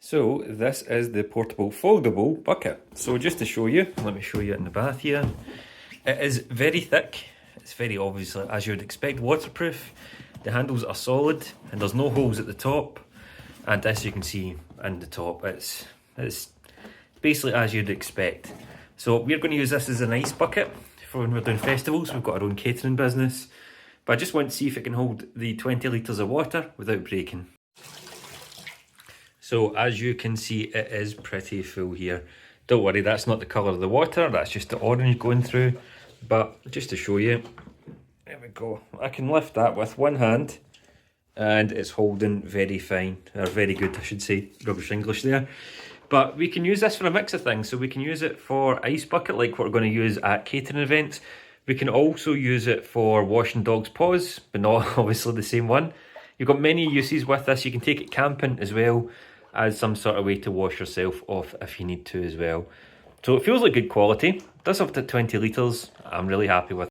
So this is the portable foldable bucket. So just to show you, let me show you it in the bath here. It is very thick. It's very obviously, as you would expect, waterproof. The handles are solid and there's no holes at the top. And as you can see in the top, it's basically as you'd expect. So we're going to use this as an ice bucket for when we're doing festivals. We've got our own catering business. But I just want to see if it can hold the 20 litres of water without breaking. So as you can see, it is pretty full here. Don't worry, that's not the colour of the water, that's just the orange going through. But just to show you, there we go. I can lift that with one hand and it's holding very fine, or very good I should say, rubbish English there. But we can use this for a mix of things. So we can use it for ice bucket like what we're going to use at catering events. We can also use it for washing dogs' paws, but not obviously the same one. You've got many uses with this. You can take it camping as well, as some sort of way to wash yourself off if you need to as well. So it feels like good quality. It does up to 20 litres. I'm really happy with it.